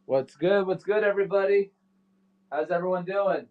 What's good? What's good, everybody? How's everyone doing?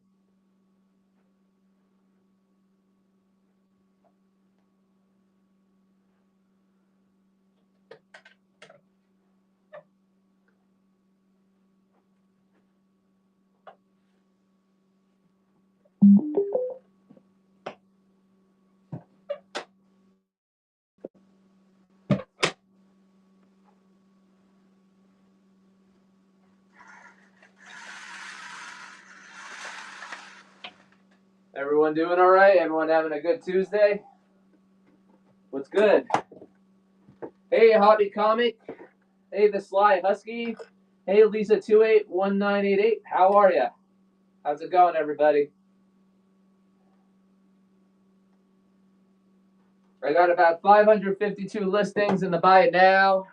Everyone doing all right? Everyone having a good Tuesday? What's good? Hey, Hobby Comic. Hey, the Sly Husky. Hey, Lisa281988. How are ya? How's it going, everybody? I got about 552 listings in the buy it now.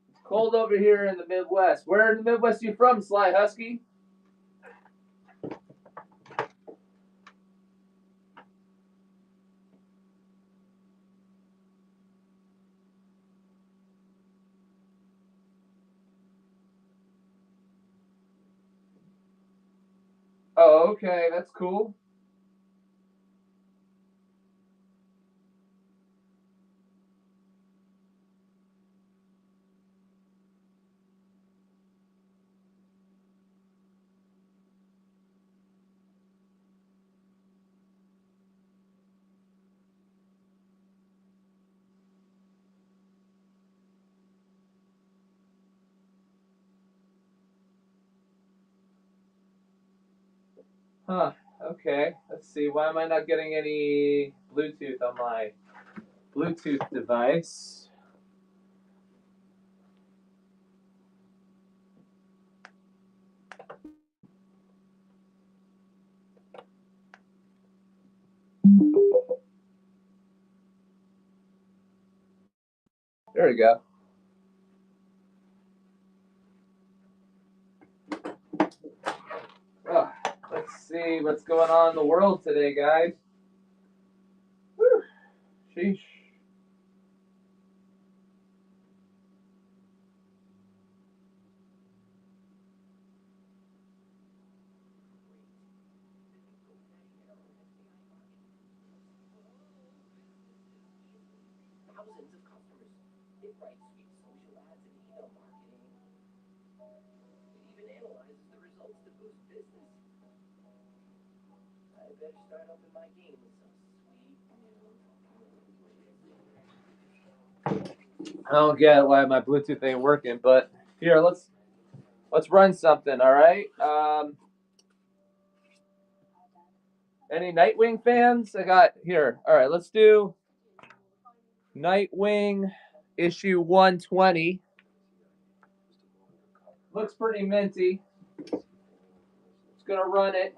It's cold over here in the Midwest. Where in the Midwest are you from, Sly Husky? Oh, okay. That's cool. Huh. Okay. Let's see. Why am I not getting any Bluetooth on my Bluetooth device? There we go. Oh, let's see what's going on in the world today, guys. Whew. Sheesh. I don't get why my Bluetooth ain't working, but here, let's run something. All right. Any Nightwing fans? I got here. All right, let's do Nightwing issue 120. Looks pretty minty. Just gonna run it.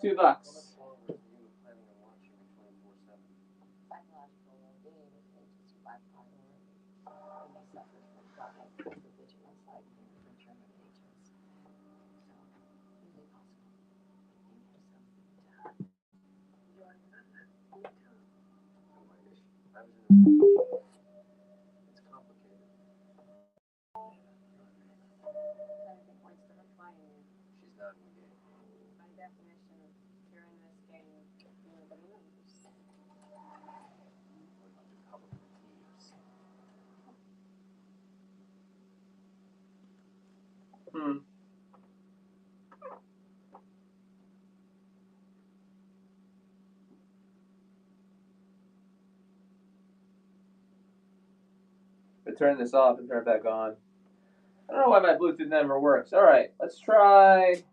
$2. Hmm. I turn this off and turn it back on. I don't know why my Bluetooth never works. All right, let's try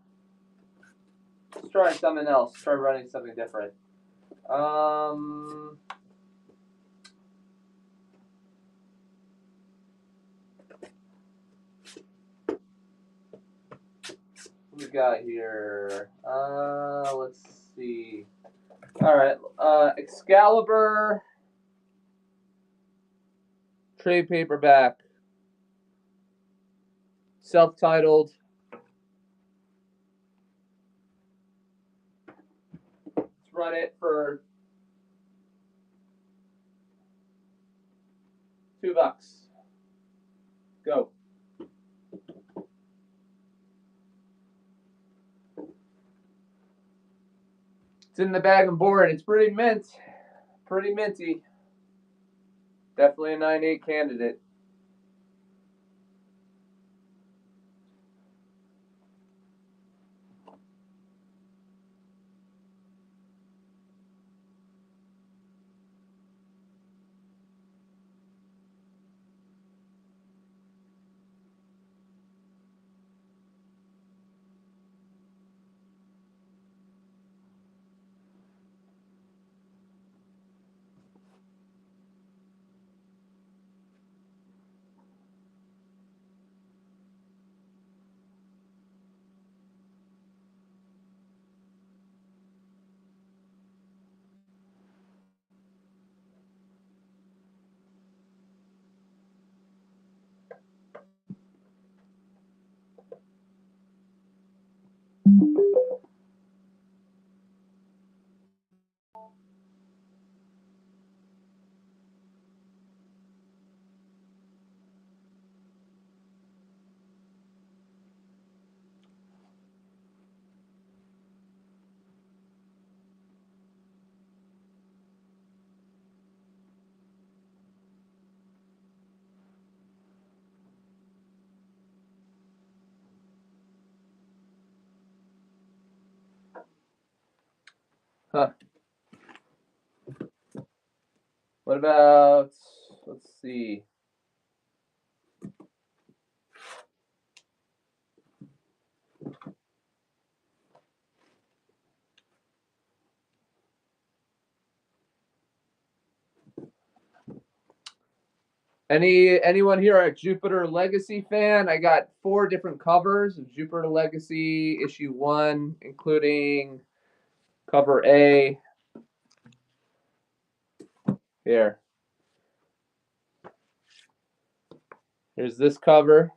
something else. Try running something different. Um, we got here? Let's see. All right, Excalibur trade paperback, self-titled. Let's run it for $2. Go. It's in the bag and board. It's pretty mint. Pretty minty. Definitely a 9.8 candidate. Huh. What about, let's see. Anyone here a Jupiter Legacy fan? I got 4 different covers of Jupiter Legacy issue 1, including cover A. Here. Here's this cover.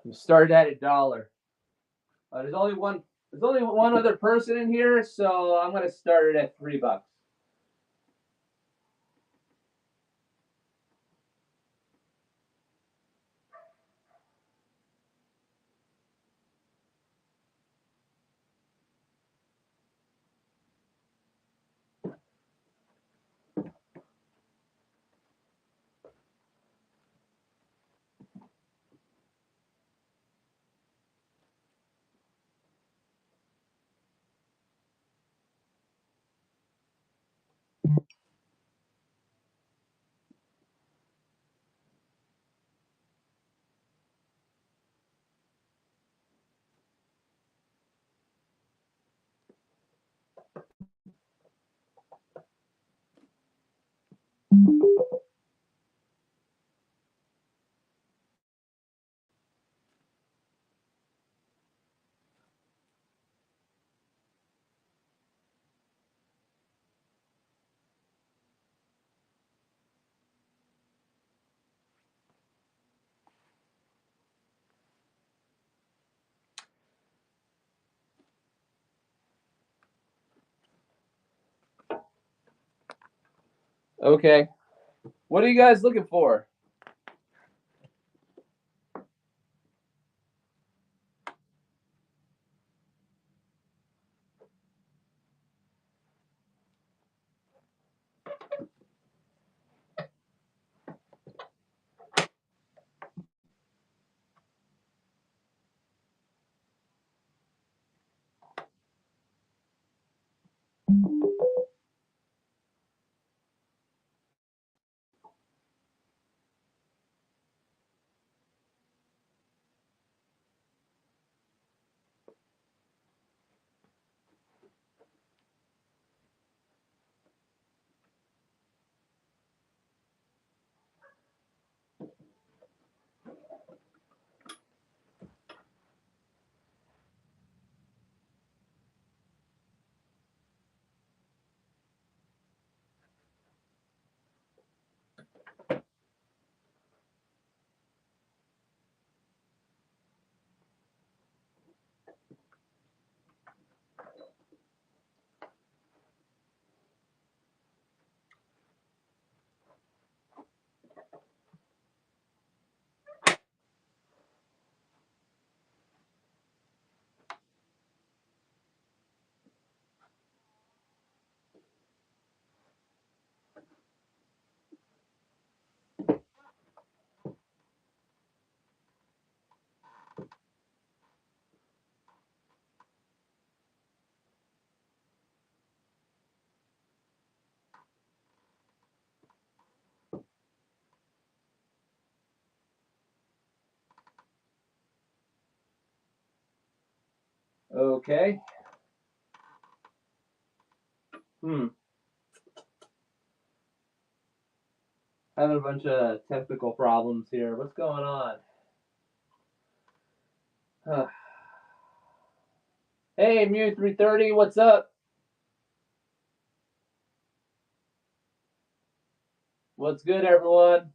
I'm started at $1. There's only one other person in here, so I'm gonna start it at $3. Okay. What are you guys looking for? Okay. Having a bunch of technical problems here. What's going on? Hey, Mew330, what's up? What's good, everyone?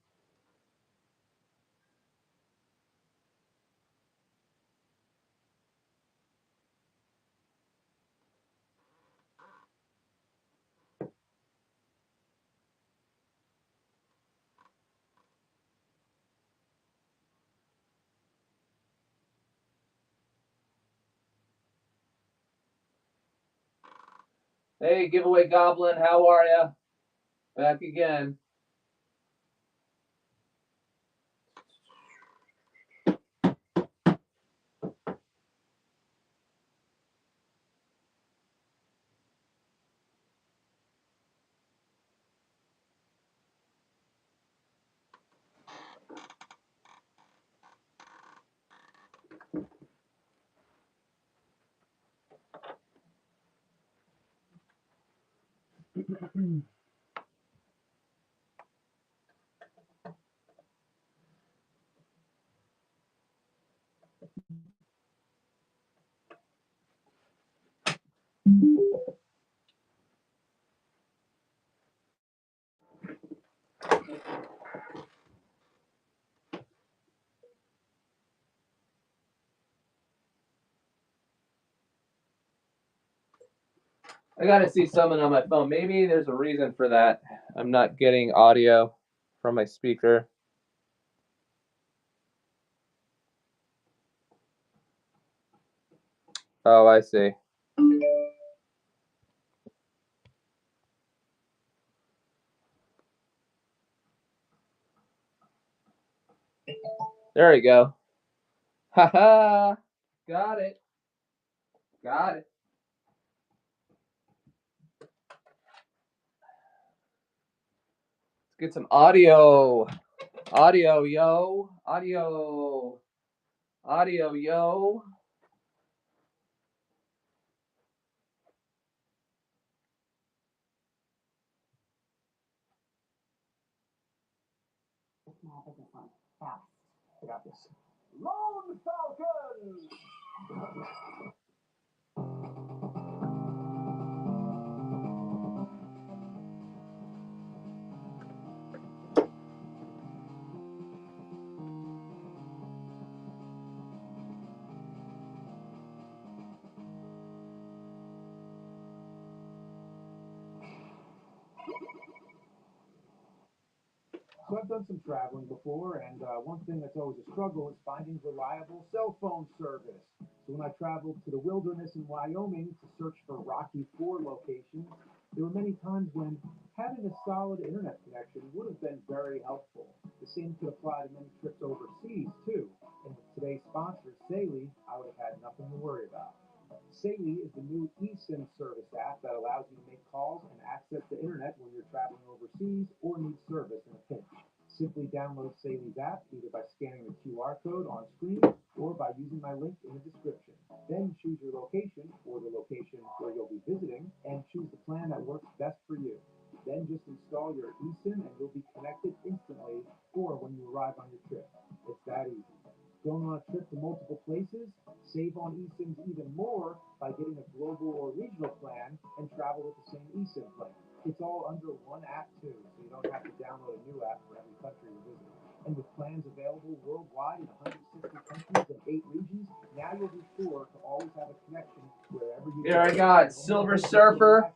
Hey, Giveaway Goblin, how are ya? Back again. I gotta see something on my phone. Maybe there's a reason for that. I'm not getting audio from my speaker. Oh, I see. There we go. Haha. Got it. Got it. Let's get some audio. Audio, yo. Audio. Audio, yo. Fast. I got this. Lone Falcon! So I've done some traveling before, and one thing that's always a struggle is finding reliable cell phone service. So when I traveled to the wilderness in Wyoming to search for Rocky Ford locations, there were many times when having a solid internet connection would have been very helpful. The same could apply to many trips overseas, too. And with today's sponsor, Saley, I would have had nothing to worry about. Saley is the new eSIM service app that allows you to make calls and access the internet when you're traveling overseas or need service in a pinch. Simply download Saley's app either by scanning the QR code on screen or by using my link in the description. Then choose your location or the location where you'll be visiting and choose the plan that works best for you. Then just install your eSIM and you'll be connected instantly or when you arrive on your trip. It's that easy. Going on a trip to multiple places? Save on eSIMs even more by getting a global or regional plan and travel with the same eSIM plan. It's all under one app too, so you don't have to download a new app for every country you're visiting. And with plans available worldwide in 160 countries and 8 regions, now you'll be sure to always have a connection wherever you go. Here I got Silver Surfer.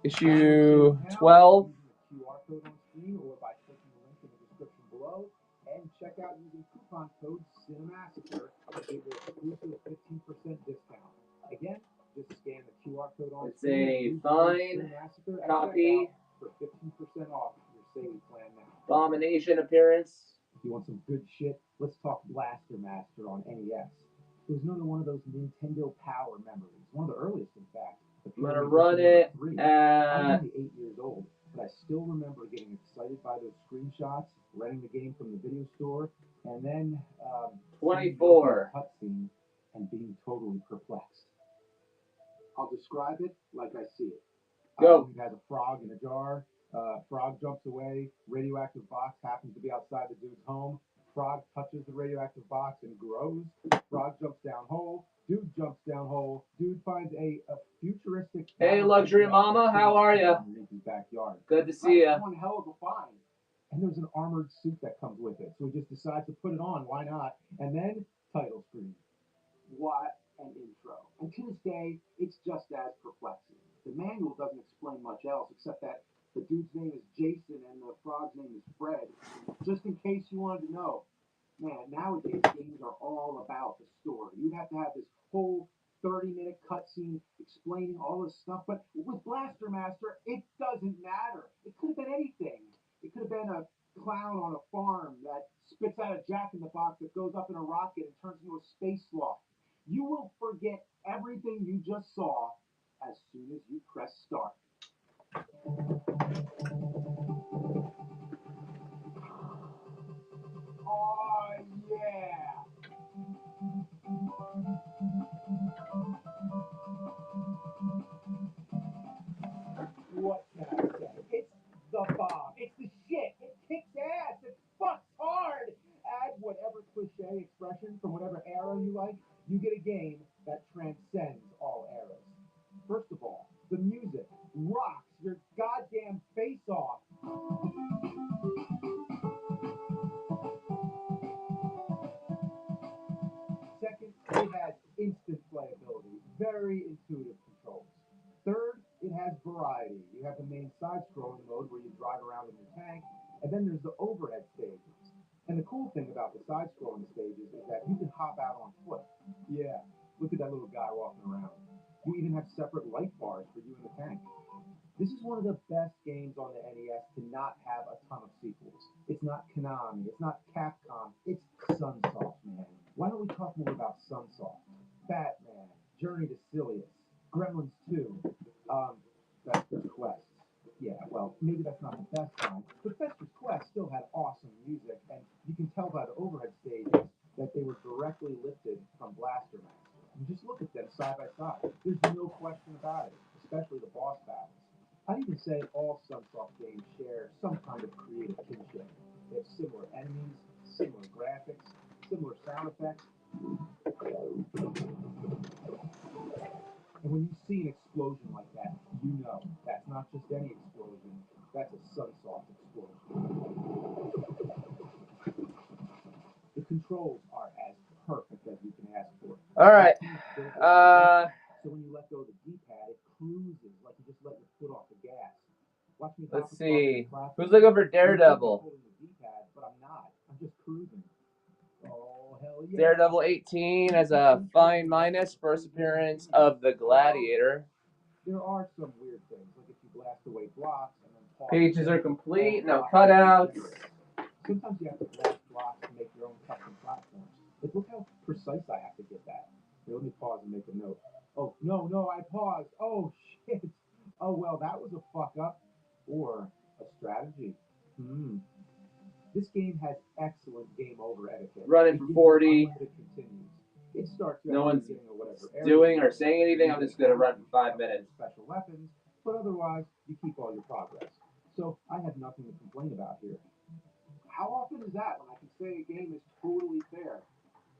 Issue 12. QR code on screen or by clicking the link in the description below. And check out using coupon code CINEMASSACRE to get your exclusive 15% discount. Again, just scan the QR code on screen. It's a fine copy for 15% off your Saley plan now. Abomination appearance. If you want some good shit, let's talk Blaster Master on NES. It was another one of those Nintendo Power memories, one of the earliest, in fact. I'm gonna run it I'm only 8 years old, but I still remember getting excited by those screenshots, renting the game from the video store, and then 24 cutscene and being has a frog in a jar. Frog jumps away. Radioactive box happens to be outside the dude's home. Frog touches the radioactive box and grows. Frog jumps down hole. Dude jumps down hole. Dude finds a futuristic. Hey, luxury mama, how are you? His backyard. Good to see you. One hell of a find. And there's an armored suit that comes with it, so he just decides to put it on. Why not? And then title screen. What an intro. And to this day, it's just as perplexing. The manual doesn't explain much else except that the dude's name is Jason and the frog's name is Fred. Just in case you wanted to know. Man, nowadays games are all about the story. You'd have to have this whole 30-minute cutscene explaining all this stuff. But with Blaster Master, it doesn't matter. It could have been anything. It could have been a clown on a farm that spits out a jack-in-the-box that goes up in a rocket and turns into a space sloth. You will forget everything you just saw as soon as you press start. Oh, yeah! What can I say? It's the bomb. It's the shit. It kicks ass. It fucks hard. Add whatever cliche expression from whatever era you like, you get a game that transcends all eras. First of all, the music rocks your goddamn face off. Second, it has instant playability, very intuitive controls. Third, it has variety. You have the main side-scrolling mode where you drive around in your tank, and then there's the overhead stages. And the cool thing about the side-scrolling stages is that you can hop out on foot. Yeah, look at that little guy walking around. You even have separate light bars for you in the tank. This is one of the best games on the NES to not have a ton of sequels. It's not Konami, it's not Capcom, it's Sunsoft, man. Why don't we talk more about Sunsoft? Batman, Journey to Silius, Gremlins 2, Fester's Quest. Yeah, well, maybe that's not the best time, but Fester's Quest still had awesome music, and you can tell by the overhead stages that they were directly lifted from Blaster Master. And just look at them side by side. There's no question about it, especially the boss battles. I'd even say all Sunsoft games share some kind of creative kinship. They have similar enemies, similar graphics, similar sound effects. And when you see an explosion like that, you know that's not just any explosion, that's a Sunsoft explosion. The controls are as perfect as you can ask for. All right. So when you let go of the D-pad, it cruises like you just let your foot off the gas. Watch me. Let's see. Who's looking for Daredevil? Holding the D-pad, but I'm not. I'm just cruising. Oh, hell yeah. Daredevil 18 as a fine minus, first appearance of the Gladiator. There are some weird things, like if you blast away blocks and then pause. Pages are complete, no cutouts. Sometimes you have to blast blocks to make your own custom platforms. Like, look how precise I have to get that. Here, let me pause and make a note. Oh, no, I paused. Oh, shit. Oh, well, that was a fuck up. Or a strategy. This game has excellent game over etiquette. Running for 40. It starts no one's doing or saying anything. I'm just going to run for 5 minutes. Special weapons, but otherwise, you keep all your progress. So I have nothing to complain about here. How often is that when I can say a game is totally fair?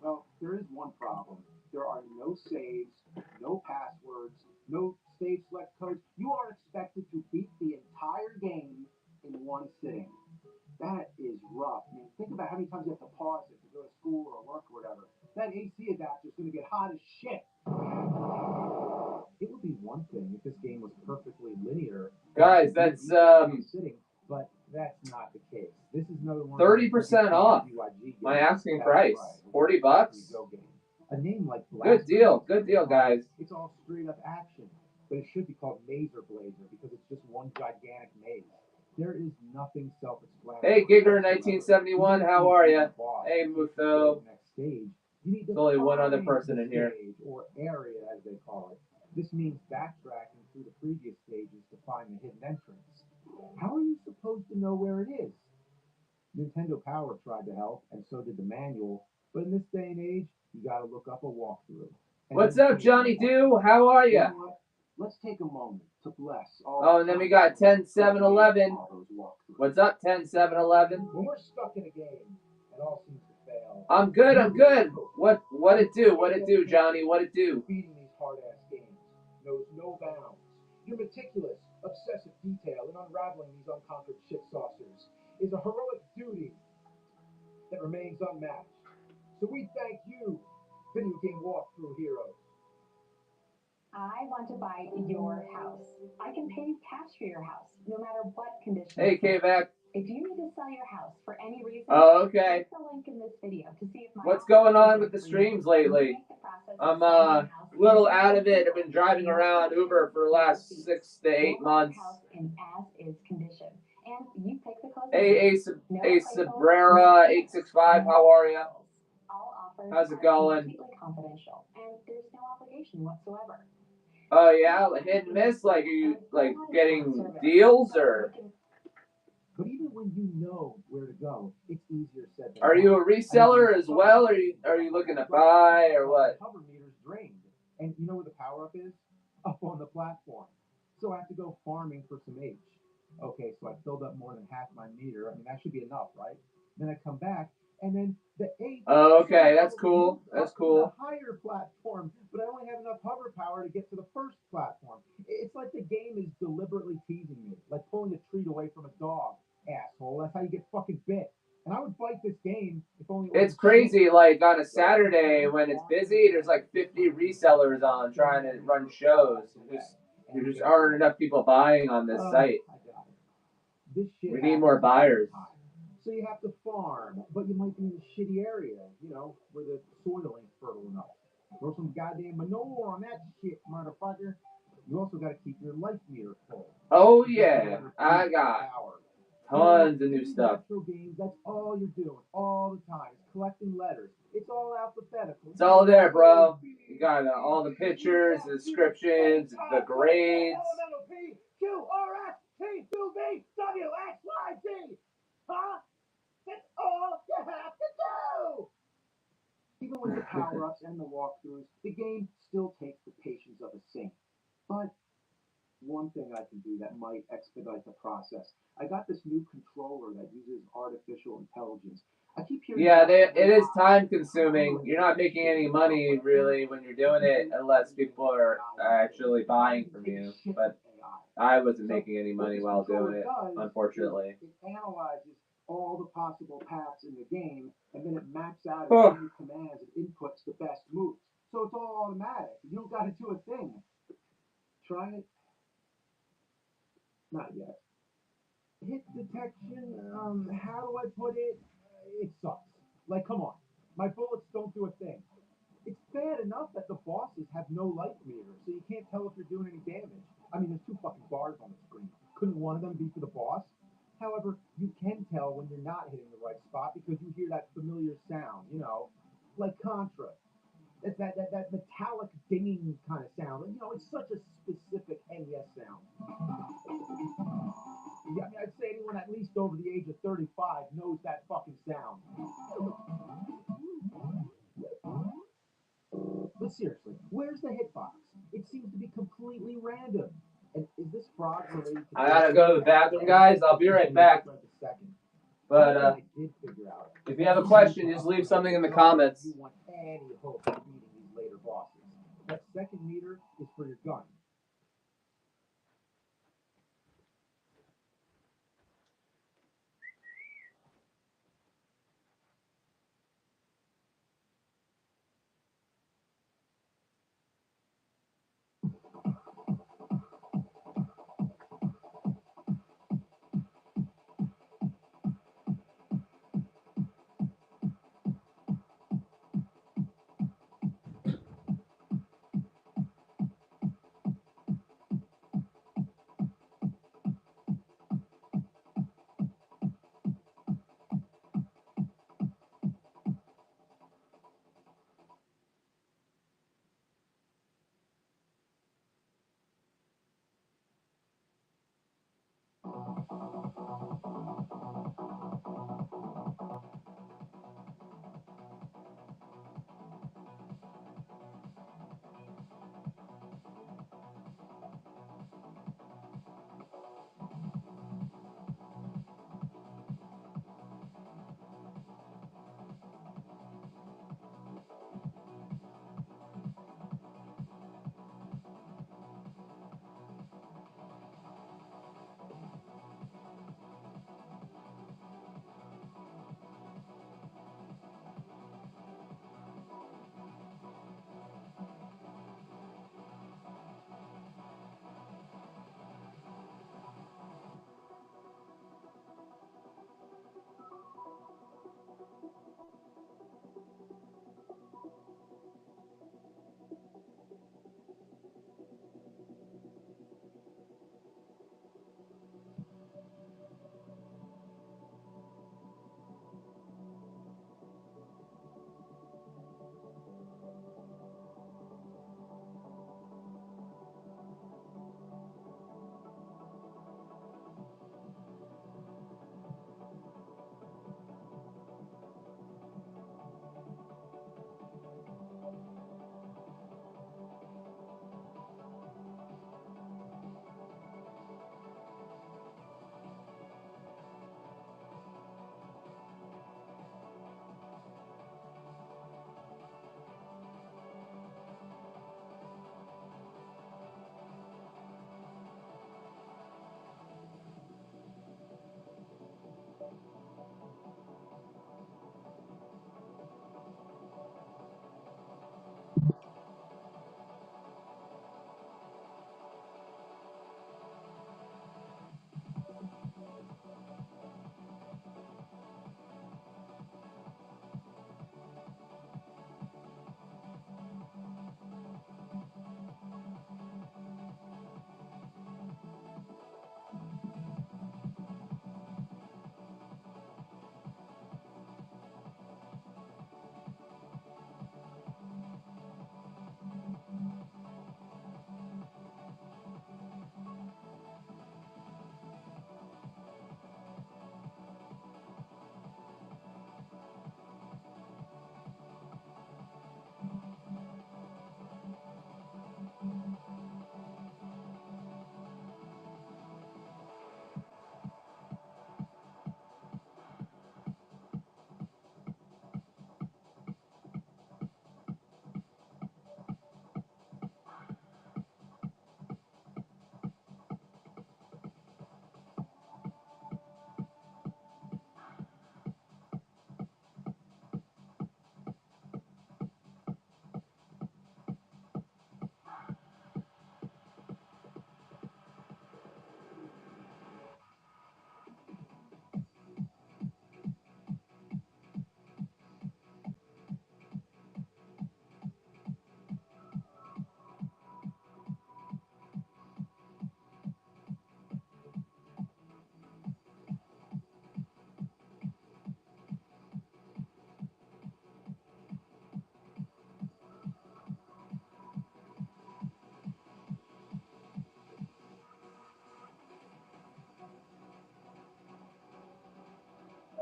Well, there is one problem. There are no saves, no passwords, no stage select codes. You are expected to beat the entire game in one sitting. That is rough. I mean, think about how many times you have to pause it to go to school or work or whatever. That AC adapter is going to get hot as shit. It would be one thing if this game was perfectly linear. Guys, that's sitting, but that's not the case. This is another one. 30% off. My asking price, $40. A name like Good deal, guys. It's all straight up action, but it should be called Mazer Blazer because it's just one gigantic maze. There is nothing self-explanatory. Hey, Giger 1971, how are you? Hey, Mutho. Next stage, There's only one other person in here. Or area, as they call it. This means backtracking through the previous stages to find the hidden entrance. How are you supposed to know where it is? Nintendo Power tried to help, and so did the manual. But in this day and age, you got to look up a walkthrough. What's up, Johnny Doo? How are you? You know what? Let's take a moment to bless all. Oh, and then we got 10-7-11. What's up, 10-7-11? When we're stuck in a game, it all seems to fail. I'm good. What it do, Johnny? What it do? Beating these hard-ass games knows no bounds. Your meticulous, obsessive detail in unraveling these unconquered shit saucers is a heroic duty that remains unmatched. So we thank you, video game walkthrough heroes. I want to buy your house. I can pay you cash for your house, no matter what condition. Hey, K-Vac. If you need to sell your house for any reason, Oh, okay. click the link in this video to see if my What's going on with the streams lately? I'm a little out of it. I've been driving around Uber for the last 6 to 8 months. In as-is condition, and you pick the closing. Hey, Sabrera 865. How are you? All offers How's it are going? completely confidential, and there's no obligation whatsoever. Oh yeah, hit and miss. Like, are you like getting deals or? But even when you know where to go, it's easier said than Are done. you a reseller as well? Or are you looking to buy or what? The cover meter's drained, and you know where the power up is? Up on the platform. So I have to go farming for some H. Okay, so I filled up more than half my meter. I mean, that should be enough, right? Then I come back, and then the H. Oh, okay, that's cool. That's cool. The higher platform, but I only have enough hover power to get to the first platform. It's like the game is deliberately teasing me, like pulling a treat away from a dog. Asshole, that's how you get fucking bit. And I would fight this game if only. It's crazy. Like on a Saturday when it's busy, there's like 50 resellers on trying to run shows. There just aren't enough people buying on this site. We need more buyers. So you have to farm, but you might be in a shitty area, you know, where the soil ain't fertile enough. Throw some goddamn manure on that shit, motherfucker. You also got to keep your life meter full. Oh yeah, I got tons of new stuff. Games, that's all you're doing all the time. It's collecting letters. It's all alphabetical. It's all there, bro. You got all the pictures, the descriptions, the grades. P Q R S T U V W X Y Z. Huh? That's all you have to do. Even with the power-ups and the walkthroughs, the game still takes the patience of a saint. But one thing I can do that might expedite the process. I got this new controller that uses artificial intelligence. I keep hearing. Yeah, it is time consuming. You're not making any money really when you're doing it unless people are actually buying from you. But I wasn't making any money while doing it, unfortunately. It analyzes all the possible paths in the game, and then it maps out new commands and inputs the best moves. So it's all automatic. You don't got to do a thing. Try it. Not yet. Hit detection, how do I put it? It sucks. Like, come on. My bullets don't do a thing. It's bad enough that the bosses have no life meter, so you can't tell if you're doing any damage. I mean, there's 2 fucking bars on the screen. Couldn't one of them be for the boss? However, you can tell when you're not hitting the right spot because you hear that familiar sound, you know, like Contra. It's that metallic dinging kind of sound. You know, it's such a specific NES sound. Yeah, I mean, I'd say anyone at least over the age of 35 knows that fucking sound. But seriously, where's the hitbox? It seems to be completely random. And is this frog related to... I gotta go to the bathroom, guys. I'll be right back. But if you have a question, just leave something in the comments. You want any hope of beating these later bosses. That second meter is for your gun.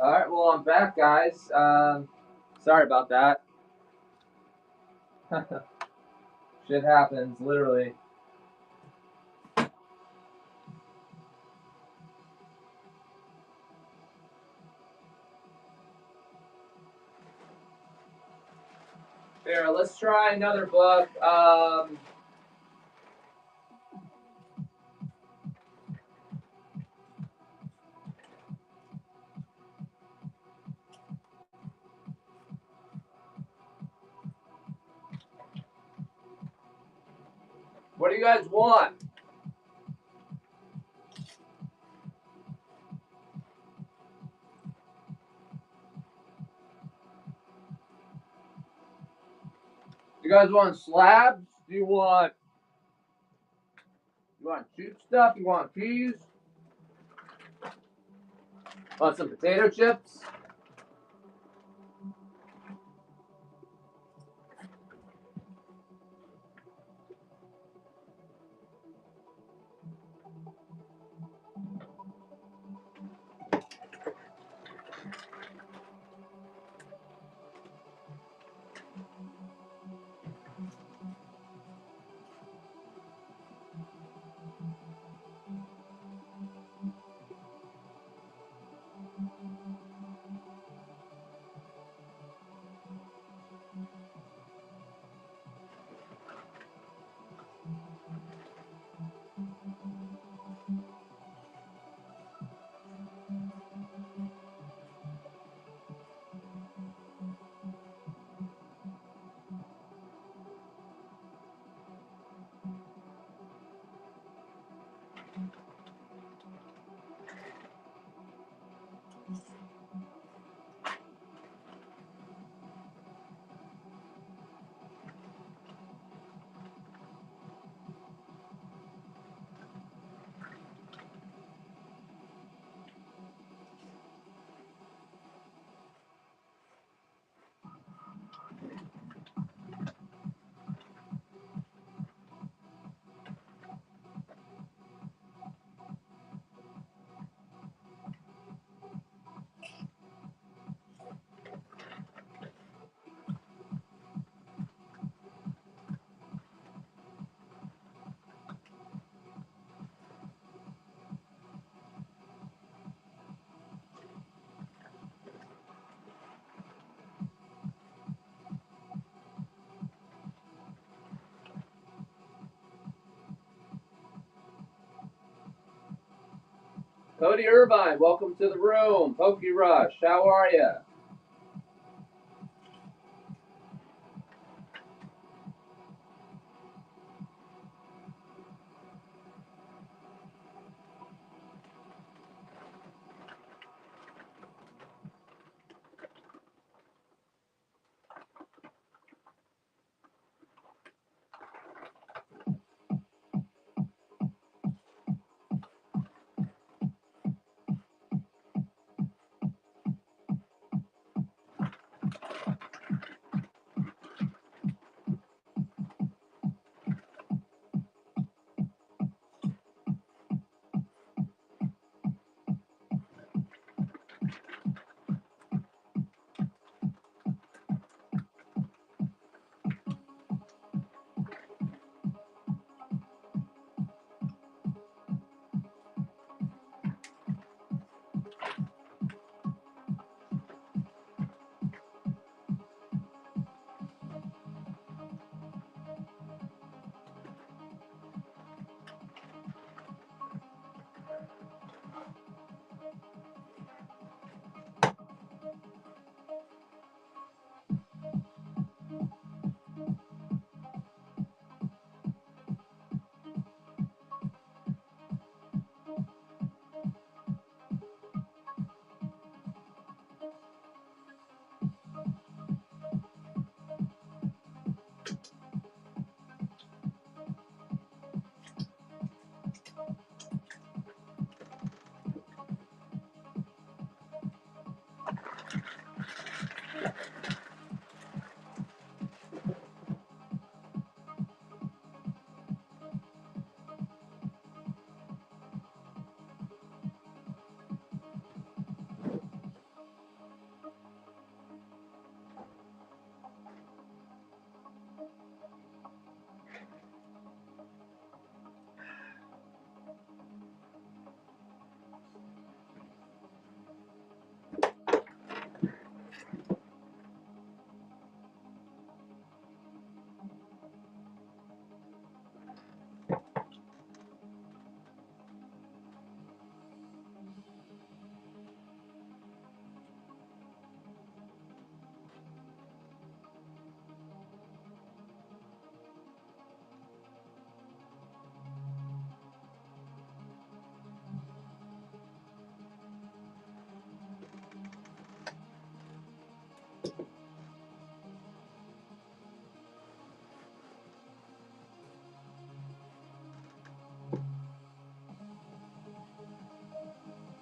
All right, well, I'm back, guys. Sorry about that. Shit happens, literally. Here, let's try another book. What do you guys want? You guys want slabs? Do you want cheap stuff? You want peas? Want some potato chips? Cody Irvine, welcome to the room. Pokey Rush, how are you?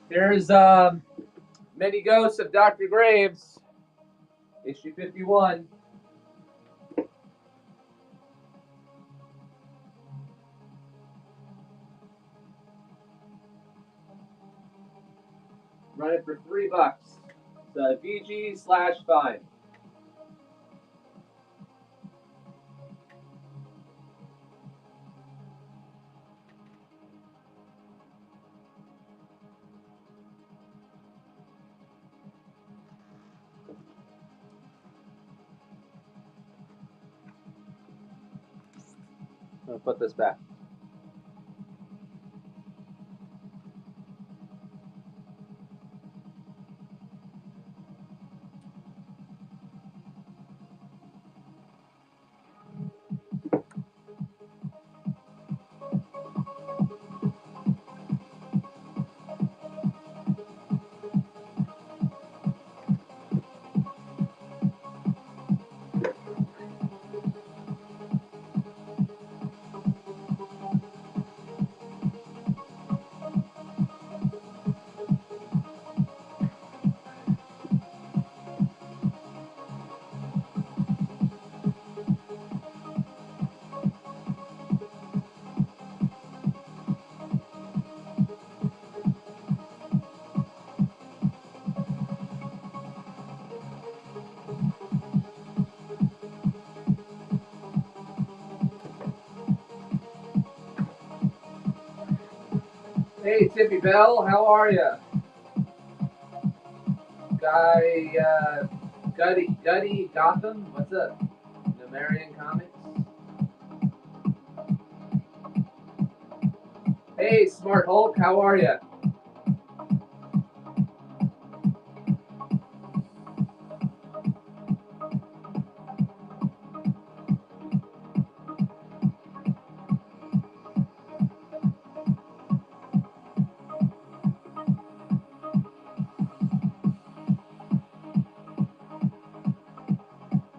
Here's Many Ghosts of Dr. Graves, issue 51. Run it for $3. It's VG/5. I'm gonna put this back. Hey, Tippy Bell, how are you? Gutty Gotham, what's up? Numerian Comics. Hey, Smart Hulk, how are you?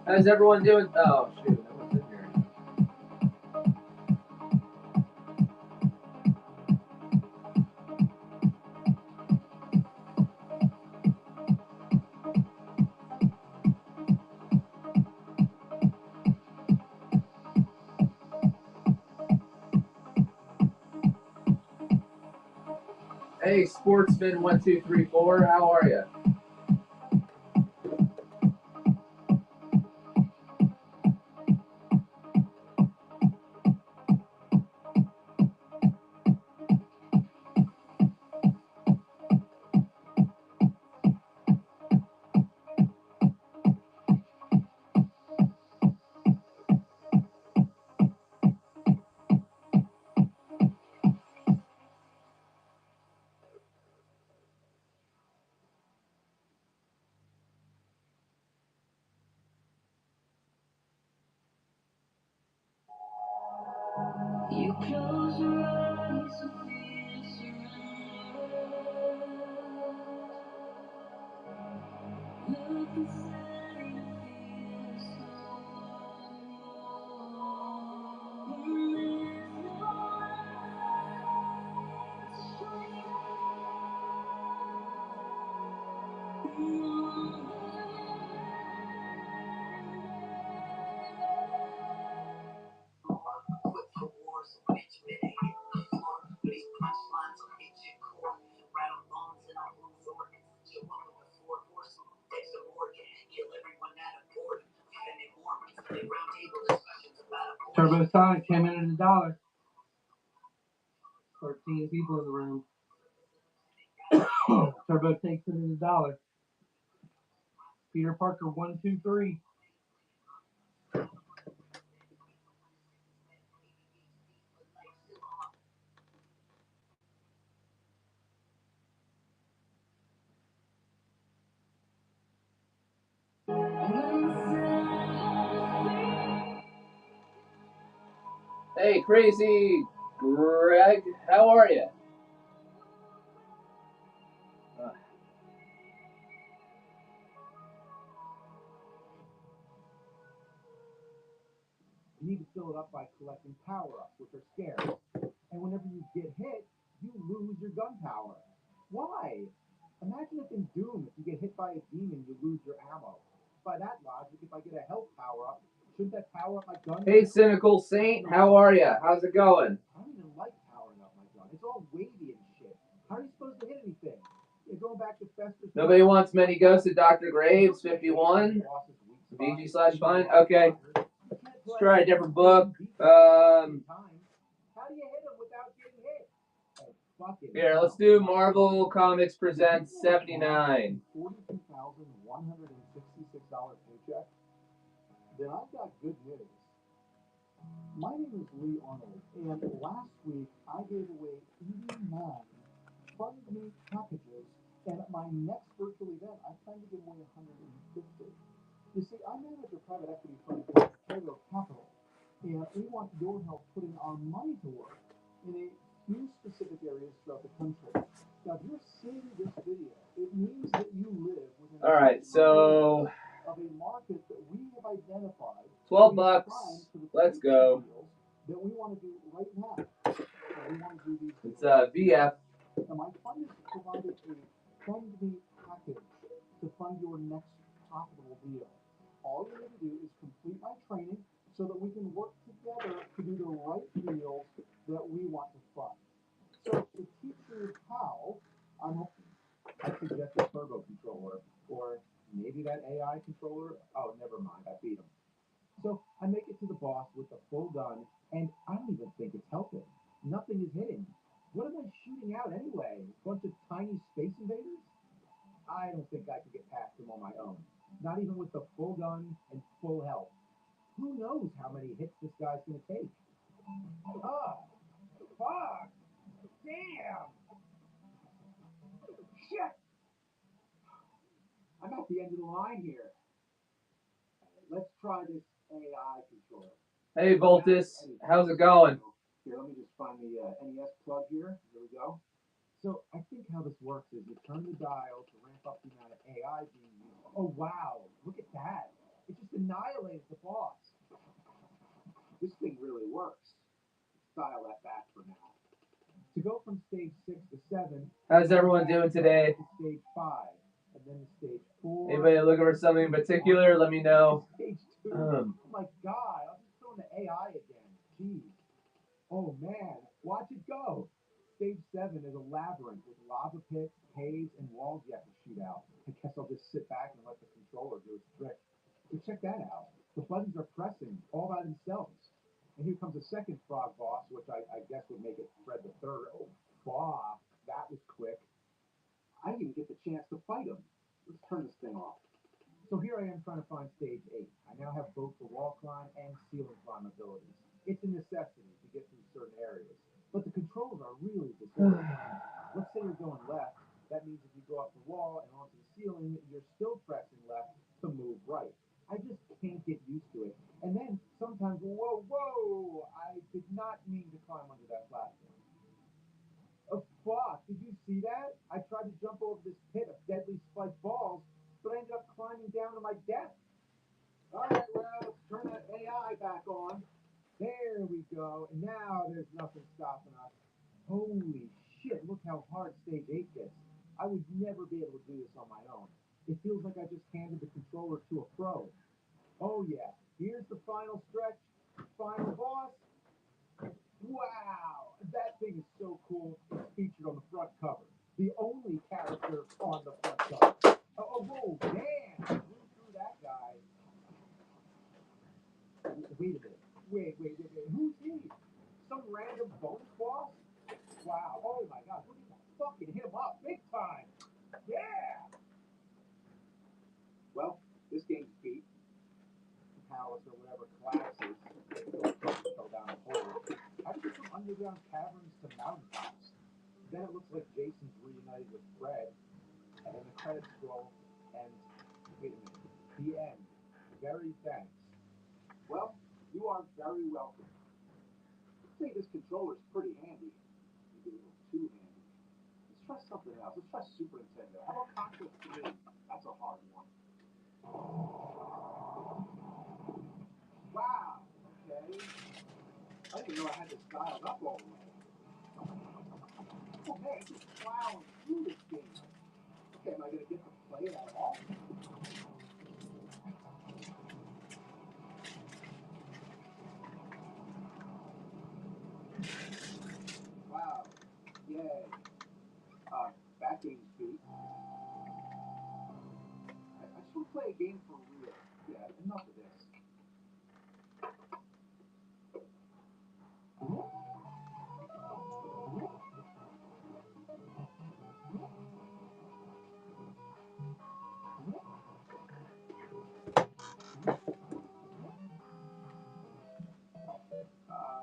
How's everyone doing? Oh, shoot, no one's in here. Hey, Sportsman1234, how are you? You close your eyes and feel surrounded. Look inside and feel so alone. When there's no light shining on Quick for war, so bitch, it ain't hit the floor. But these punchlines will hit your core. Rattle bones and I'll move forward. Show up with the four horsemen. Dexter Morgan, kill everyone at a board. Defending Mormons, play round table discussions about a board. Turbo Sonic came in at $1. 13 people in the room. Turbo takes it at $1. Peter Parker 123. Hey, Crazy Greg, how are you? You need to fill it up by collecting power-ups, which are scarce. And whenever you get hit, you lose your gun power. Why? Imagine if in Doom, if you get hit by a demon, you lose your ammo. By that logic, if I get a health power up, shouldn't that power up my gun? Hey, Cynical Saint, how are you? How's it going? I don't even like powering up my gun. It's all wavy and shit. How are you supposed to hit anything? You're going back to Fester's. Nobody wants many ghosts of Dr. Graves, 51. VG/fine. Okay. Let's try a different book. How do you hit him without getting hit? Here, let's do Marvel Comics Presents 79. $42,166 paycheck. Then I've got good news. My name is Lee Arnold, and last week I gave away 89 Fund Me packages, and at my next virtual event, I plan to give away 150. You see, I manage a private equity fund called Cairo Capital, and we want your help putting our money to work in a few specific areas throughout the country. Now, if you're seeing this video, it means that you live within All right, so of a market that we have identified. $12. Let's go. That we want to do right now. We want to do these. It's VF. Now, my fund has provided a Fund Me package to fund your next profitable deal. All you need to do is complete my training so that we can work together to do the right deals that we want to fund. So to teach you how, I suggest a turbo controller, or maybe that AI controller. Oh, never mind, I beat him. So I make it to the boss with the full gun, and I don't even think it's helping. Nothing is hitting. What am I shooting out anyway? A bunch of tiny space invaders? I don't think I could get past them on my own. Not even with the full gun and full health. Who knows how many hits this guy's gonna take? Ah, fuck! Damn! Shit! I'm at the end of the line here. Let's try this AI controller. Hey, Voltus, how's it going? Here, let me just find the NES plug here. Here we go. So I think how this works is you turn the dial to ramp up the amount of AI being used. Oh, wow. Look at that. It just annihilated the boss. This thing really works. Let's dial that back for now. To go from stage 6 to 7. How's everyone doing today? Stage 5. And then to stage 4. Anybody looking for something in particular? Let me know. Stage 2. Oh my God. I'm just throwing the AI again. Jeez. Oh man. Watch it go. Stage 7 is a labyrinth with lava pits, caves, and walls you have to shoot out. I guess I'll just sit back and let the controller do its trick. But check that out. The buttons are pressing all by themselves. And here comes a second frog boss, which I guess would make it Fred the Third. Oh, fuck. That was quick. I didn't even get the chance to fight him. Let's turn this thing off. So here I am trying to find stage 8. I now have both the wall climb and ceiling climb abilities. It's a necessity to get through certain areas. But the controls are really disorganized. Let's say you're going left. That means if you go up the wall and onto the ceiling, you're still pressing left to move right. I just can't get used to it. And then sometimes, whoa, I did not mean to climb under that platform. Oh, fuck, did you see that? I tried to jump over this pit of deadly spiked balls, but I ended up climbing down to my death. All right, well, let's turn that AI back on. There we go. And now there's nothing stopping us. Holy shit, look how hard stage 8 gets. I would never be able to do this on my own. It feels like I just handed the controller to a pro. Oh yeah, here's the final stretch. Final boss. Wow, that thing is so cool. It's featured on the front cover. The only character on the front cover. Oh, whoa, damn! Blew through that guy. Wait a minute. Wait. Who's he? Some random bonus boss? Wow. Oh my God. Look at that. Fucking hit him up big time. Yeah. Well, this game's beat. The palace or whatever collapses. Fell down a hole. How do you get from underground caverns to mountaintops? Then it looks like Jason's reunited with Fred. And then the credits roll. And wait a minute. The end. Very thanks. Well, you are very welcome. I'd say this controller's pretty handy. Maybe a little too handy. Let's try something else. Let's try Super Nintendo. How about Contra 3? That's a hard one. Wow. Okay. I didn't know I had this dialed up all the way. Oh man, it's just plowing through this game for real. Yeah, enough of this.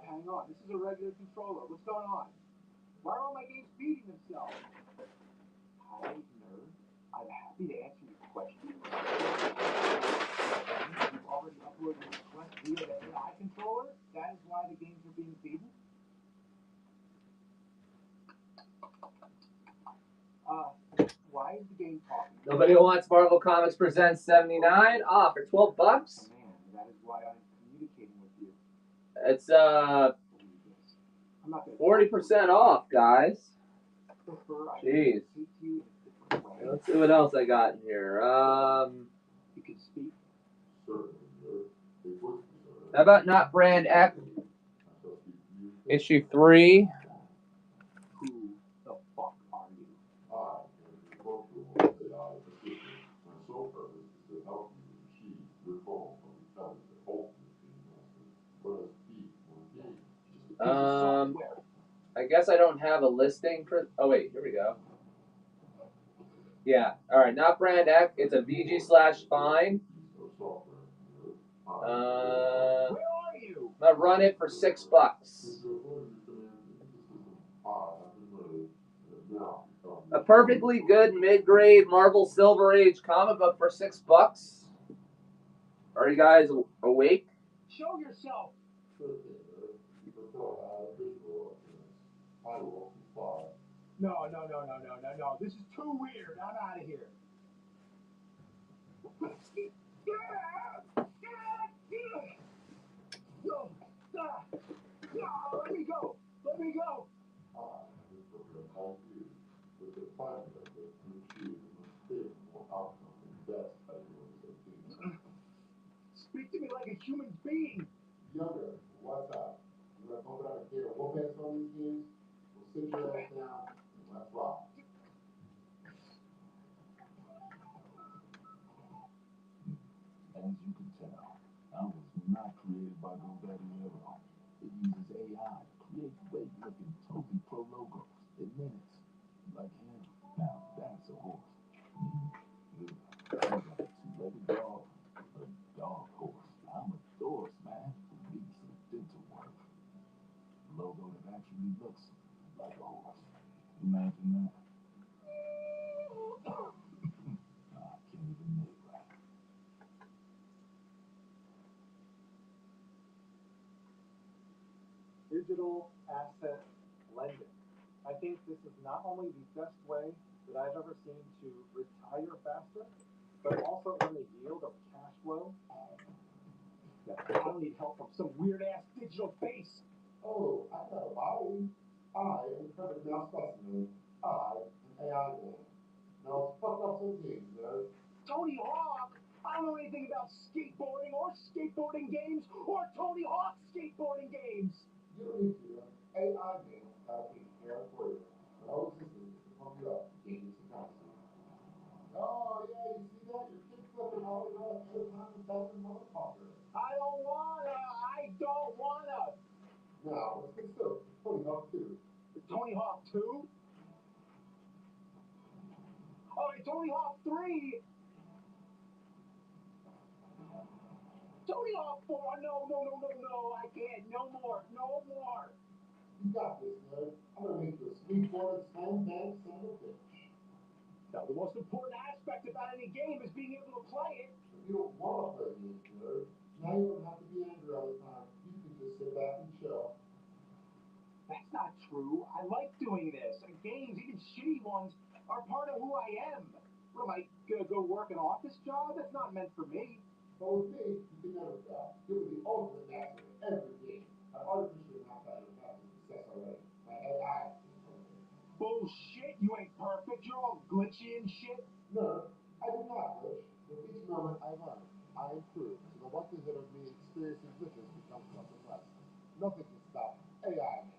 Hang on. This is a regular controller. What's going on? Why are all my games beating themselves? Hi, nerd. I'm happy to answer your questions. You've already uploaded a request via the AI controller? That is why the games are being beaten? Why is the game talking? Nobody wants Marvel Comics Presents 79 off for $12. Man, that is why I'm communicating with you. It's I'm not gonna 40% off, guys. prefer I Jeez. speak to you in a different way. Let's see what else I got in here. You can speak. How about Not Brand X, issue 3? Who the fuck are you? I guess I don't have a listing for. Oh wait, here we go. Yeah, all right. Not Brand X. It's a VG/Fine. Where are you? I'm gonna run it for $6. A perfectly good mid-grade Marvel Silver Age comic book for $6. Are you guys awake? Show yourself. No. This is too weird. I'm out of here. No, let me go. Let me go. Speak to me like a human being. Younger, what's up? You want to open up a can of whoop ass on these games? We'll sit your ass down and let's rock. As you can tell, I was not created by GoDaddy Arrow. It uses AI to create great-looking Toby Pro logos in minutes. Like him. Now that's a horse. Me? I got a two-legged dog. A dog horse. I'm a horse, man. Who needs some dental work. A logo that actually looks like a horse. Imagine that. I can't even make right. Digital asset lending. I think this is not only the best way that I've ever seen to retire faster, but also in the yield of cash flow. Yeah, I don't need help from some weird ass digital face. Oh, I got a body. I am perfect now specimen. I am AI man. Now let's fuck up some games, nerd. Tony Hawk? I don't know anything about skateboarding or skateboarding games or Tony Hawk skateboarding games. You don't need to. AI man got to take care of for you. My whole system is to pump you up and give you some constant. Oh, yeah, you see that? Your kid flipping all the way at a time and telling motherfucker. I don't wanna. Now, let's get started. Tony Hawk 2. Tony Hawk 2? Oh, and Tony Hawk 3? Tony Hawk 4? No. I can't. No more. You got this, nerd. I'm gonna make you a skateboarding slam bang son of a bitch. Now, the most important aspect about any game is being able to play it. If you don't want to play games, nerd, now you don't have to be angry all the time. You can just sit back and chill. That's not true. I like doing this. And games, even shitty ones, are part of who I am. What am I gonna go work an office job? That's not meant for me. But with me, you can never fail. You'll be the ultimate master in every game. I've artificially mapped out your path to success already. My AI is perfect. Bullshit, you ain't perfect. You're all glitchy and shit. No, I do not glitch. With each moment I learn, I improve. So the likelihood of me experiencing glitches becomes less and less. Nothing can stop AI man.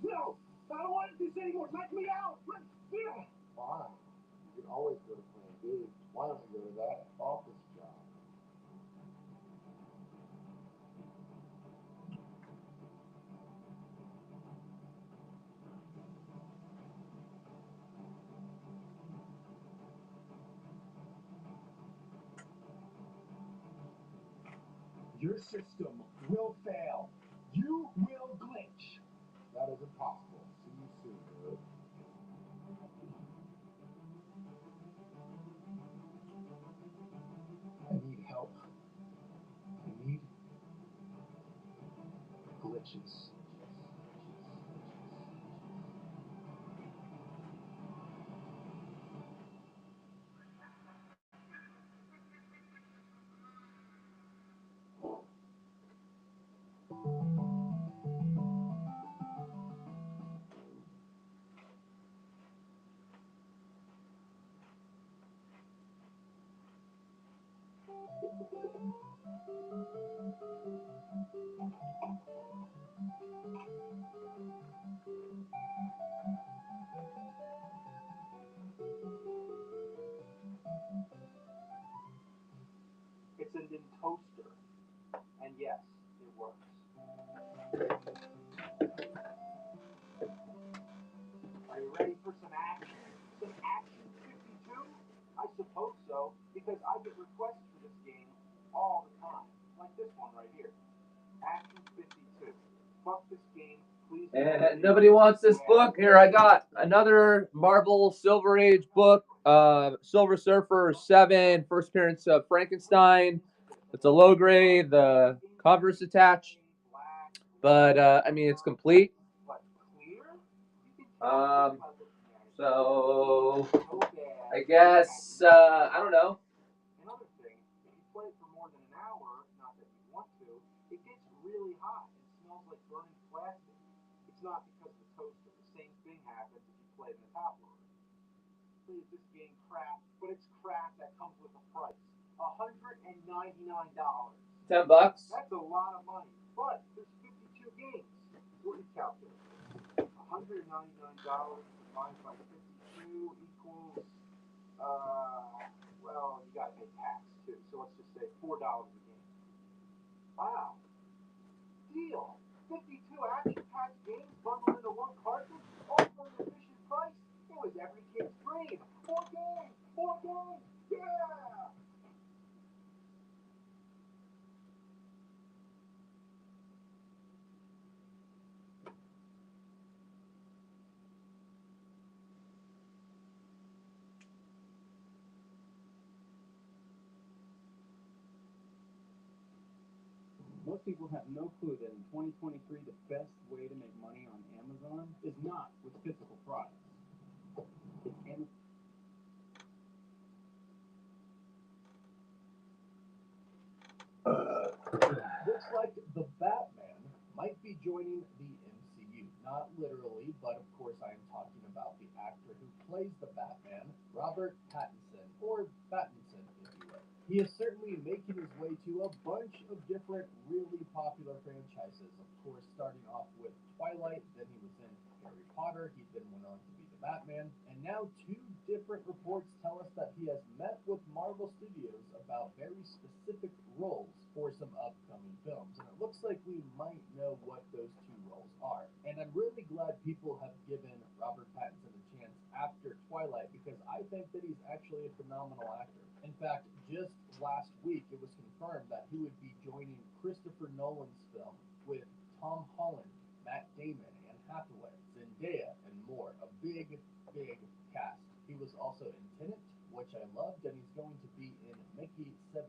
No! I don't want this anymore. Let me out! Fine. You can always go to Plan B. Why don't you go to that? Your system will fail. You will glitch. That is impossible. See you soon, good. I need help. I need glitches. It's a Nin toaster. And yes, it works. Are you ready for some action? Some action 52? I suppose so, because I get requests for this game all the time. Like this one right here. Action 52. Fuck this game, please. And nobody wants this book. Here, I got another Marvel Silver Age book. Silver Surfer 7, first appearance of Frankenstein. It's a low grade. The cover's attached. But, I mean, it's complete. So, I guess, I don't know. Another thing, if you play it for more than an hour, not that you want to, it gets really hot and smells like burning plastic. It's not because of the toaster. The same thing happens if you play it in the top loader. Please, this game crap, but it's crap that comes with a price. $199. $10. That's a lot of money, but there's 52 games. So what do you calculate? $199 divided by 52 equals, well, you gotta pay tax too. So let's just say $4 a game. Wow. Deal. 52 action-packed games bundled into one cartridge, all for an efficient price. It was every kid's dream. More games! More games! Yeah! Most people have no clue that in 2023, the best way to make money on Amazon is not with physical products. It's Amazon. Looks like the Batman might be joining the MCU. Not literally, but of course I am talking about the actor who plays the Batman, Robert Pattinson, or Pattinson, if you will. He is certainly making his way to a bunch of different really popular franchises. Of course, starting off with Twilight, then he was in Harry Potter, he then went on to be the Batman, and now two different reports tell us that he has met with Marvel Studios about very specific roles for some upcoming films. And it looks like we might know what those two roles are. And I'm really glad people have given Robert Pattinson a chance after Twilight because I think that he's actually a phenomenal actor. In fact, just last week it was confirmed that he would be joining Christopher Nolan's film with Tom Holland, Matt Damon, Anne Hathaway, Zendaya, and more. A big, big cast. He was also in Tenet, which I loved, and he's going to be in Mickey 17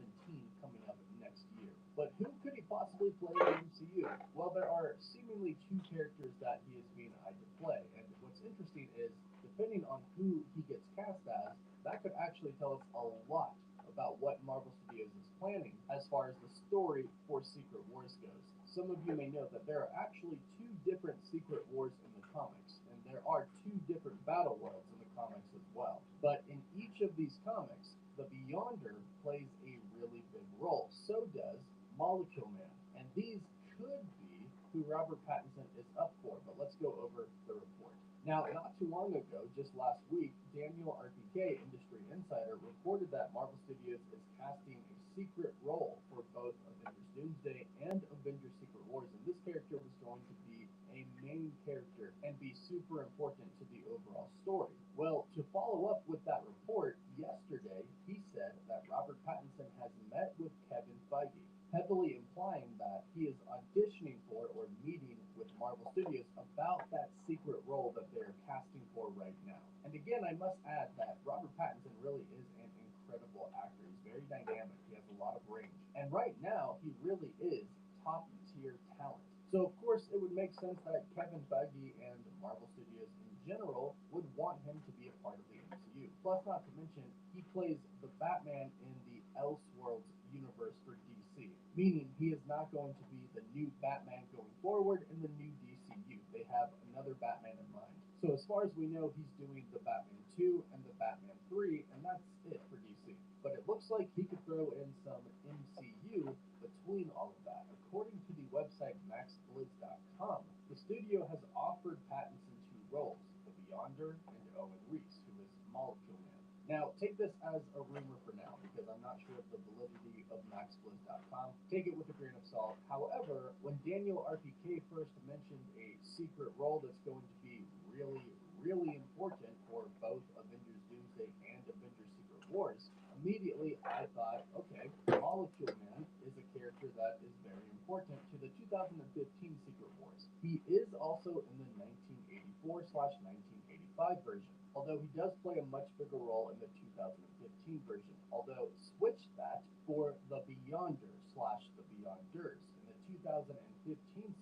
coming up next year. But who could he possibly play in the MCU? Well, there are seemingly two characters that he is being eyed to play, and what's interesting is, depending on who he gets cast as, that could actually tell us a lot about what Marvel Studios is planning as far as the story for Secret Wars goes. Some of you may know that there are actually two different Secret Wars in the comics, and there are two different battle worlds in the comics as well. But in each of these comics, the Beyonder plays a really big role. So does Molecule Man. And these could be who Robert Pattinson is up for, but let's go over the report. Now, not too long ago, just last week, Daniel RPK, Industry Insider, reported that Marvel Studios is casting a secret role for both Avengers Doomsday and Avengers Secret Wars, and this character was going to be a main character and be super important to the overall story. Well, to follow up with that report, yesterday he said that Robert Pattinson has met with Kevin Feige, heavily implying add that Robert Pattinson really is an incredible actor. He's very dynamic. He has a lot of range. And right now, he really is top tier talent. So of course, it would make sense that Kevin Feige and Marvel Studios in general would want him to be a part of the MCU. Plus, not to mention, he plays the Batman in the Elseworlds universe for DC, meaning he is not going to be the new Batman going forward in the new DCU. They have another Batman in mind. So as far as we know, he's doing the Batman 2 and the Batman 3, and that's it for DC. But it looks like he could throw in some MCU between all of that. According to the website MaxBlitz.com, the studio has offered Pattinson two roles, the Beyonder and Owen Reese, who is Molecule Man. Now, take this as a rumor for now, because I'm not sure of the validity of MaxBlitz.com. Take it with a grain of salt. However, when Daniel RPK first mentioned a secret role that's going to be really important for both Avengers Doomsday and Avengers Secret Wars, immediately I thought, okay, Molecule Man is a character that is very important to the 2015 Secret Wars. He is also in the 1984/1985 version, although he does play a much bigger role in the 2015 version, although switch that for the Beyonder/the Beyonders. In the 2015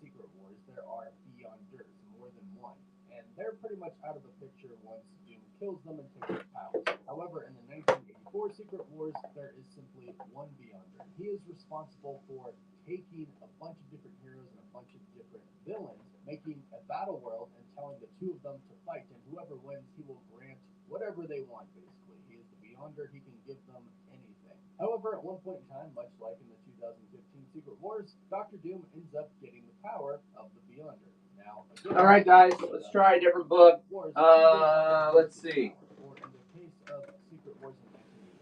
Secret Wars, there are Beyonders, more than one, and they're pretty much out of the picture once Doom kills them and takes their powers. However, in the 1984 Secret Wars, there is simply one Beyonder. He is responsible for taking a bunch of different heroes and a bunch of different villains, making a battle world and telling the two of them to fight, and whoever wins, he will grant whatever they want, basically. He is the Beyonder, he can give them anything. However, at one point in time, much like in the 2015 Secret Wars, Dr. Doom ends up getting the power of the Beyonder. Now, again, All right, guys, let's try a different book. Let's see. Or in the case of Secret Wars in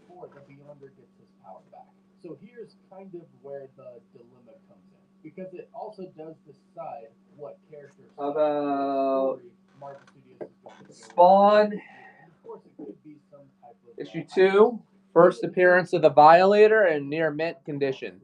1984, the Beyonder gets his power back. So here's kind of where the dilemma comes in, because it also does decide what characters About Marvel Studios is going to go Spawn, with. And of course, it could be some type of issue 2, first appearance of the Violator and near mint condition.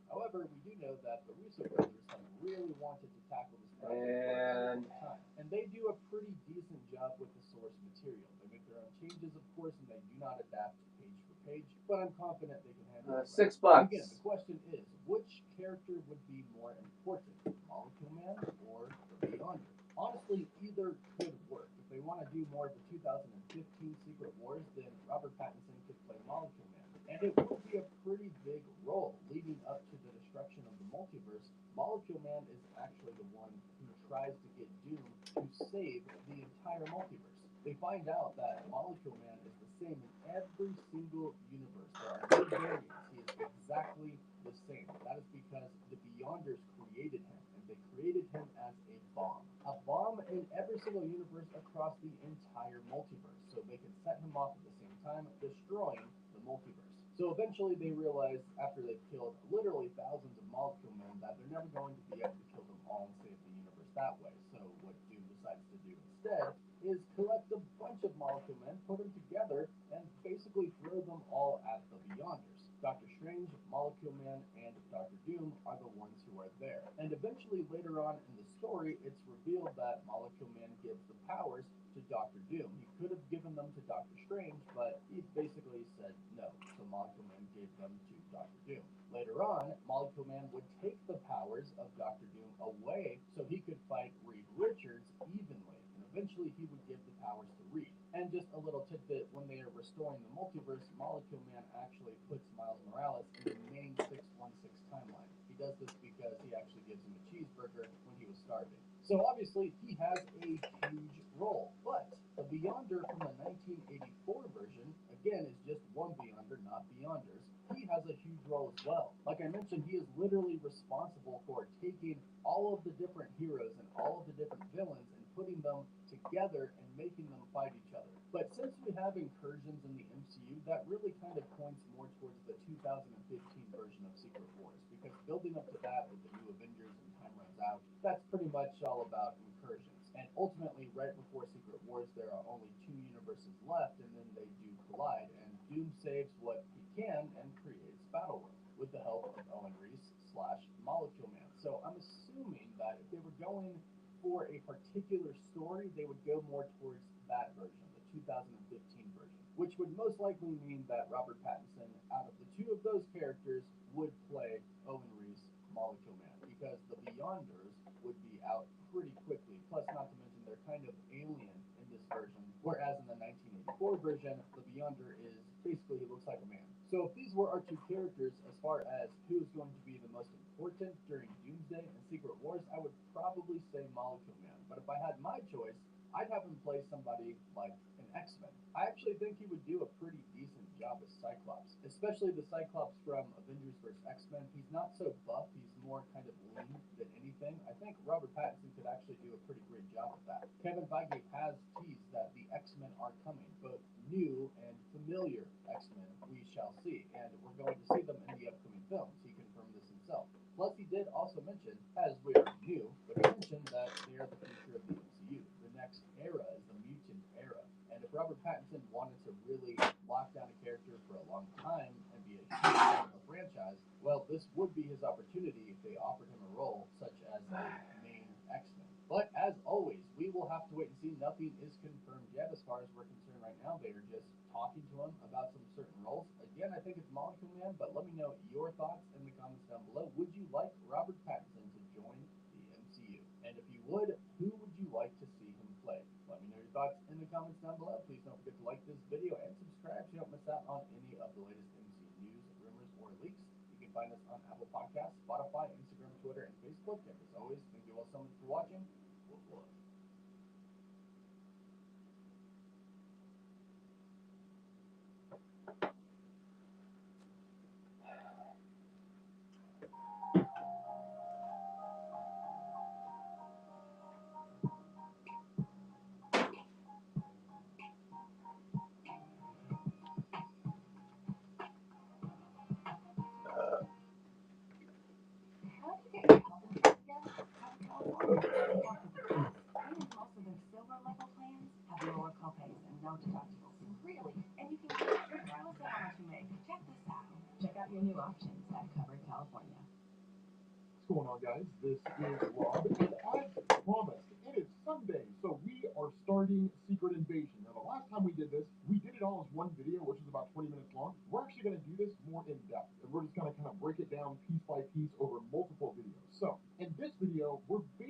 However, we do know that the Russo brothers have really wanted to tackle this project for a long time, and they do a pretty decent job with the source material. They make their own changes, of course, and they do not adapt page for page, but I'm confident they can handle it. $6. Again, the question is, which character would be more important, Molecule Man or the Beyonder? Honestly, either could work. If they want to do more of the 2015 Secret Wars, then Robert Pattinson could play Molecule Man. And it would be a pretty big role leading up to the destruction of the multiverse. Molecule Man is actually the one who tries to get Doom to save the entire multiverse. They find out that Molecule Man is the same in every single universe. There are no variants. He is exactly the same. That is because the Beyonders created him, and they created him as a bomb. A bomb in every single universe across the entire multiverse, so they can set him off at the same time, destroying the multiverse. So eventually they realize, after they've killed literally thousands of Molecule Men, that they're never going to be able to kill them all and save the universe that way. So what Doom decides to do instead is collect a bunch of Molecule Men, put them together, and basically throw them all at the Beyonders. Doctor Strange, Molecule Man, and Doctor Doom are the ones who are there. And eventually, later on in the story, it's revealed that Molecule Man gives the powers to Doctor Doom. He could have given them to Doctor Strange, but he basically said no. So Molecule Man gave them to Doctor Doom. Later on, Molecule Man would take the powers of Doctor Doom away so he could fight Reed Richards evenly. And eventually, he would give the powers to Reed. And just a little tidbit, when they are restoring the multiverse, Molecule Man actually puts Miles Morales in the main 616 timeline. He does this because he actually gives him a cheeseburger when he was starving. So obviously, he has a huge role. But the Beyonder from the 1984 version, again, is just one Beyonder, not Beyonders. He has a huge role as well. Like I mentioned, he is literally responsible for taking all of the different heroes and all of the different villains and putting them together and making them fight each other. But since we have incursions in the MCU, that really kind of points more towards the 2015 version of Secret Wars, because building up to that with the new Avengers and Time Runs Out, that's pretty much all about incursions. And ultimately, right before Secret Wars, there are only two universes left, and then they do collide, and Doom saves what he can and creates Battleworld with the help of Owen Reese / Molecule Man. So I'm assuming that if they were going for a particular story, they would go more towards that version, the 2015 version, which would most likely mean that Robert Pattinson, out of the two of those characters, would play Owen Reese, Molecule Man, because the Beyonders would be out pretty quickly. Plus, not to mention, they're kind of alien in this version, whereas in the 1984 version, the Beyonder is basically, he looks like a man. So if these were our two characters, as far as who is going to be the most important during Doomsday and Secret Wars, I would probably say Molecule Man. But if I had my choice, I'd have him play somebody like an X-Men. I actually think he would do a pretty decent job as Cyclops, especially the Cyclops from Avengers vs. X-Men. He's not so buff, he's more kind of lean than anything. I think Robert Pattinson could actually do a pretty great job of that. Kevin Feige has teased that the X-Men are coming, both new and familiar X-Men we shall see, and we're going to see them in the upcoming films. He confirmed this himself. Plus, he did also mention, as we already knew, but he mentioned that they are the future of the MCU. The next era is the mutant era. And if Robert Pattinson wanted to really lock down a character for a long time and be a huge part of the franchise, well, this would be his opportunity if they offered him a role such as a main X-Men. But as always, we will have to wait and see. Nothing is confirmed yet as far as we're concerned right now. They are just talking to him about some certain roles. Again, I think it's Molecule Man, but let me know your thoughts in the comments down below. Would you like Robert Pattinson to join the MCU? And if you would, who would you like to see him play? Let me know your thoughts in the comments down below. Please don't forget to like this video and subscribe so you don't miss out on any of the latest MCU news, rumors, or leaks. You can find us on Apple Podcasts, Spotify, Instagram, Twitter, and Facebook. And as always, thank you all so much for watching. Wolf Love. How do you get your health insurance together? Out of California. And most of their silver level plans have lower copays and no deductibles. Really? And you can get it regardless of how much you make. Check this out. Check out your new options at Covered California. What's going on, guys? This is Rob, and as promised, it is Sunday, so we are starting Secret Invasion. Now, the last time we did this, we did it all as one video, which is about 20 minutes long. We're actually going to do this more in depth, and we're just going to kind of break it down piece by piece over multiple videos. So, in this video, we're